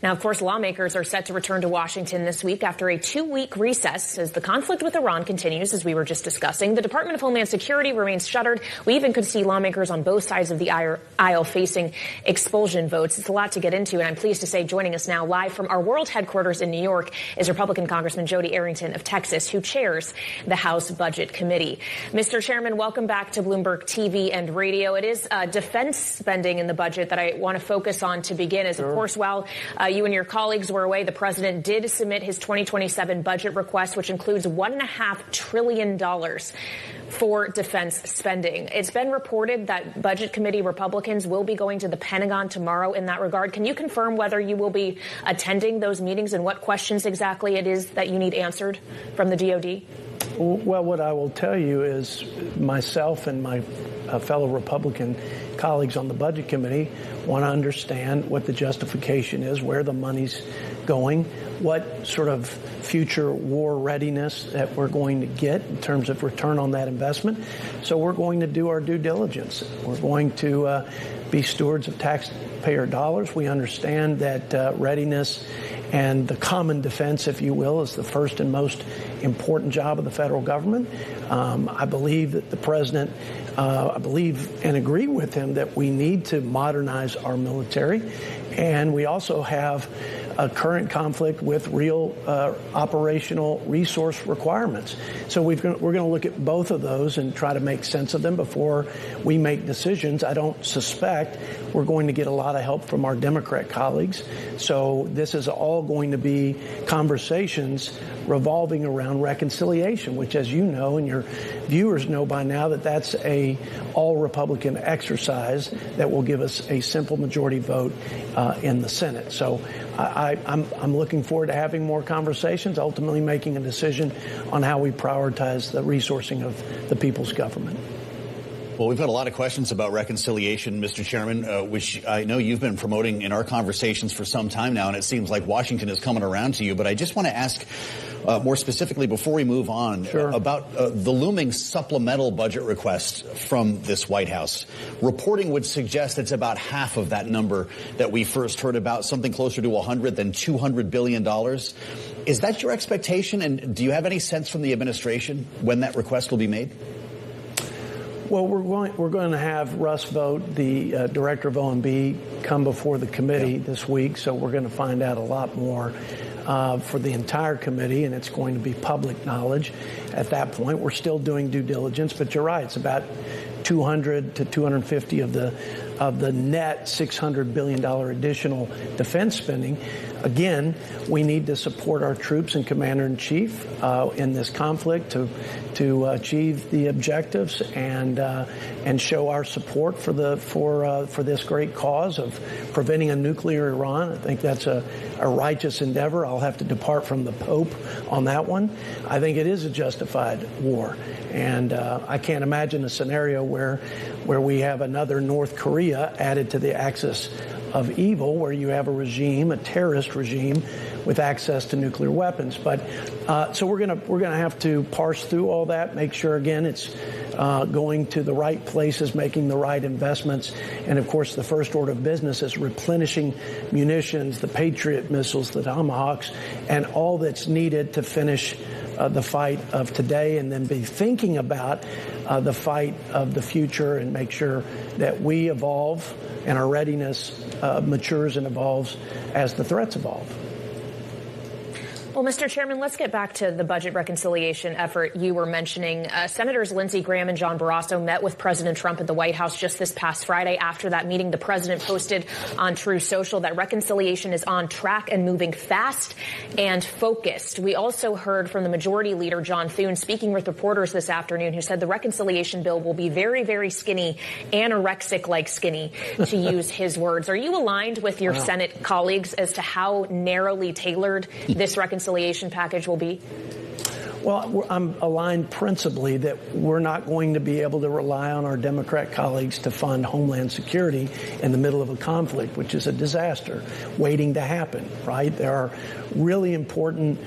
Now, of course, lawmakers are set to return to Washington this week after a 2-week recess as the conflict with Iran continues, as we were just discussing. The Department of Homeland Security remains shuttered. We even could see lawmakers on both sides of the aisle facing expulsion votes. It's a lot to get into, and I'm pleased to say joining us now live from our world headquarters in New York is Republican Congressman Jody Arrington of Texas, who chairs the House Budget Committee. Mr. Chairman, welcome back to Bloomberg TV and radio. It is defense spending in the budget that I want to focus on to begin, as, of course, while you and your colleagues were away, the president did submit his 2027 budget request, which includes $1.5 trillion for defense spending. It's been reported that Budget Committee Republicans will be going to the Pentagon tomorrow in that regard. Can you confirm whether you will be attending those meetings and what questions exactly it is that you need answered from the DOD? Well, what I will tell you is myself and my fellow Republican colleagues on the Budget Committee want to understand what the justification is, where the money's going, what sort of future war readiness that we're going to get in terms of return on that investment. So we're going to do our due diligence. We're going to be stewards of taxpayer dollars. We understand that readiness and the common defense, if you will, is the first and most important job of the federal government. I believe that the president, I believe and agree with him that we need to modernize our military. And we also have a current conflict with real operational resource requirements. So we're going to look at both of those and try to make sense of them before we make decisions. I don't suspect we're going to get a lot of help from our Democrat colleagues. So this is all going to be conversations revolving around reconciliation, which, as you know and your viewers know by now, that's a all-Republican exercise that will give us a simple majority vote in the Senate. So I'm looking forward to having more conversations, ultimately making a decision on how we prioritize the resourcing of the people's government. Well, we've had a lot of questions about reconciliation, Mr. Chairman, which I know you've been promoting in our conversations for some time now, and it seems like Washington is coming around to you. But I just want to ask more specifically, before we move on, about the looming supplemental budget request from this White House. Reporting would suggest it's about half of that number that we first heard about, something closer to $200 billion. Is that your expectation? And do you have any sense from the administration when that request will be made? Well, we're going to have Russ Vought, the director of OMB, come before the committee this week. So we're going to find out a lot more for the entire committee, and it's going to be public knowledge at that point. We're still doing due diligence, but you're right. It's about 200 to 250 of the net $600 billion additional defense spending. Again, we need to support our troops and commander-in-chief in this conflict to achieve the objectives and show our support for this great cause of preventing a nuclear Iran. I think that's a righteous endeavor. I'll have to depart from the Pope on that one. I think it is a justified war. And I can't imagine a scenario where we have another North Korea added to the axis of evil, where you have a regime, a terrorist regime, with access to nuclear weapons. But so we're gonna have to parse through all that, make sure again it's going to the right places, making the right investments, and of course the first order of business is replenishing munitions, the Patriot missiles, the Tomahawks, and all that's needed to finish the fight of today, and then be thinking about the fight of the future, and make sure that we evolve and our readiness matures and evolves as the threats evolve. Well, Mr. Chairman, let's get back to the budget reconciliation effort you were mentioning. Senators Lindsey Graham and John Barrasso met with President Trump at the White House just this past Friday. After that meeting, the president posted on Truth Social that reconciliation is on track and moving fast and focused. We also heard from the Majority Leader, John Thune, speaking with reporters this afternoon, who said the reconciliation bill will be very, very skinny, anorexic-like skinny, to use his words. Are you aligned with your Senate colleagues as to how narrowly tailored this reconciliation package will be? Well, I'm aligned principally that we're not going to be able to rely on our Democrat colleagues to fund Homeland Security in the middle of a conflict, which is a disaster waiting to happen, right? There are really important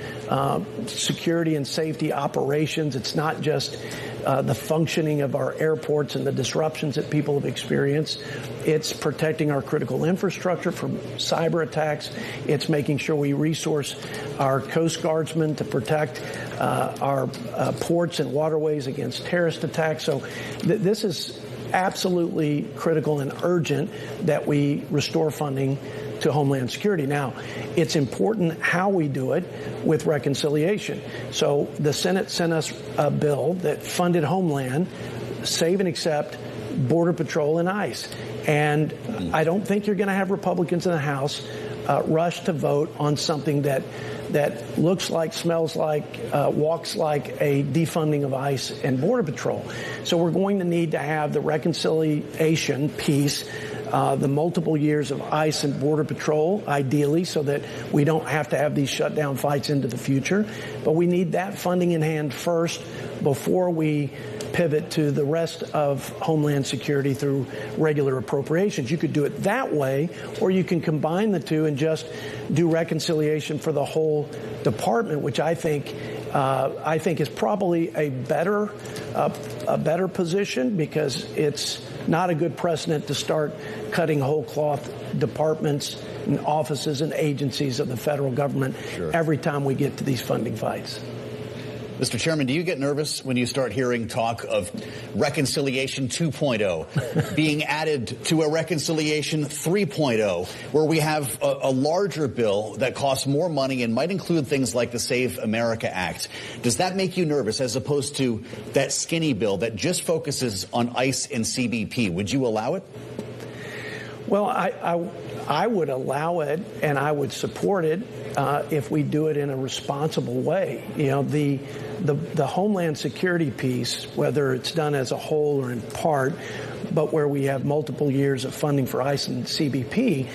security and safety operations. It's not just the functioning of our airports and the disruptions that people have experienced. It's protecting our critical infrastructure from cyber attacks. It's making sure we resource our Coast Guardsmen to protect our ports and waterways against terrorist attacks. So this is absolutely critical and urgent that we restore funding to Homeland Security. Now, it's important how we do it with reconciliation. So the Senate sent us a bill that funded Homeland, Save and Accept, Border Patrol, and ICE. And I don't think you're going to have Republicans in the House rush to vote on something that looks like, smells like, walks like a defunding of ICE and Border Patrol. So we're going to need to have the reconciliation piece, the multiple years of ICE and Border Patrol, ideally, so that we don't have to have these shutdown fights into the future. But we need that funding in hand first before we pivot to the rest of Homeland Security through regular appropriations. You could do it that way, or you can combine the two and just do reconciliation for the whole department, which I think is probably a better position, because it's not a good precedent to start cutting whole cloth departments and offices and agencies of the federal government every time we get to these funding fights. Mr. Chairman, do you get nervous when you start hearing talk of Reconciliation 2.0 being added to a Reconciliation 3.0, where we have a larger bill that costs more money and might include things like the Save America Act? Does that make you nervous, as opposed to that skinny bill that just focuses on ICE and CBP? Would you allow it? Well, I would allow it, and I would support it if we do it in a responsible way. You know, the Homeland Security piece, whether it's done as a whole or in part, but where we have multiple years of funding for ICE and CBP,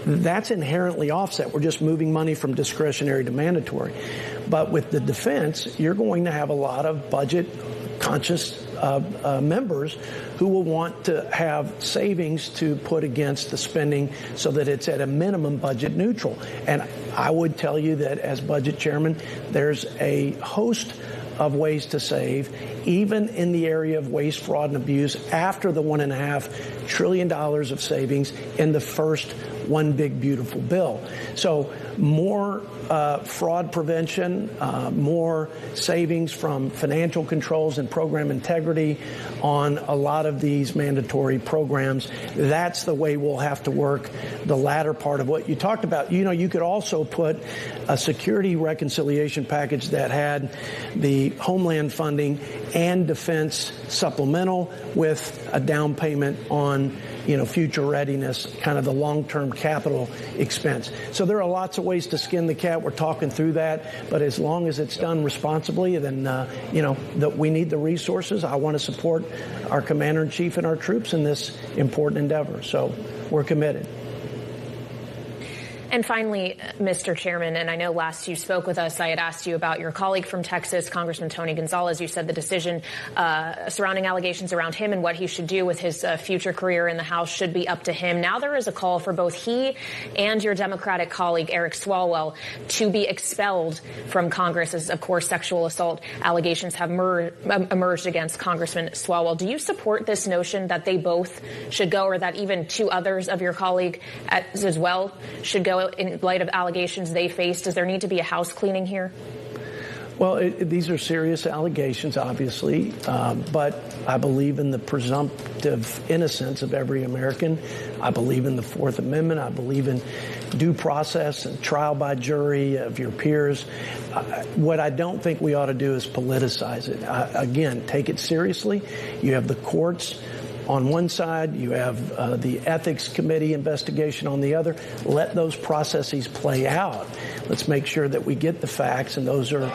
that's inherently offset. We're just moving money from discretionary to mandatory. But with the defense, you're going to have a lot of budget-conscious members who will want to have savings to put against the spending so that it's at a minimum budget neutral. And I would tell you that as budget chairman, there's a host of ways to save, even in the area of waste, fraud, and abuse, after the $1.5 trillion of savings in the first one big beautiful bill. So more fraud prevention, more savings from financial controls and program integrity on a lot of these mandatory programs. That's the way we'll have to work the latter part of what you talked about. You know, you could also put a security reconciliation package that had the Homeland funding and defense supplemental with a down payment on, you know, future readiness, kind of the long-term capital expense. So there are lots of ways to skin the cat. We're talking through that. But as long as it's done responsibly, then, you know, that we need the resources. I want to support our commander-in-chief and our troops in this important endeavor. So we're committed. And finally, Mr. Chairman, and I know last you spoke with us, I had asked you about your colleague from Texas, Congressman Tony Gonzalez. You said the decision surrounding allegations around him and what he should do with his future career in the House should be up to him. Now there is a call for both he and your Democratic colleague, Eric Swalwell, to be expelled from Congress, as, of course, sexual assault allegations have emerged against Congressman Swalwell. Do you support this notion that they both should go, or that even two others of your colleague as well should go in light of allegations they face? Does there need to be a house cleaning here? Well, these are serious allegations, obviously, but I believe in the presumptive innocence of every American. I believe in the Fourth Amendment. I believe in due process and trial by jury of your peers. What I don't think we ought to do is politicize it. Again, take it seriously. You have the courts on one side, you have the ethics committee investigation on the other. Let those processes play out. Let's make sure that we get the facts, and those are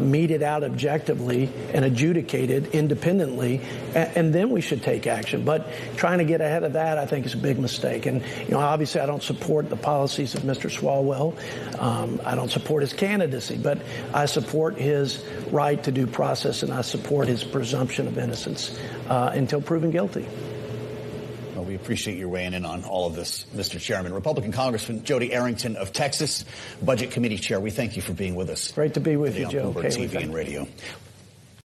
meted out objectively and adjudicated independently, and then we should take action. But trying to get ahead of that, I think, is a big mistake. And, you know, obviously I don't support the policies of Mr. Swalwell. I don't support his candidacy, but I support his right to due process, and I support his presumption of innocence until proven guilty. Well, we appreciate your weighing in on all of this, Mr. Chairman. Republican Congressman Jody Arrington of Texas, Budget Committee Chair, we thank you for being with us. Great to be with you, Joe. Bloomberg TV and radio.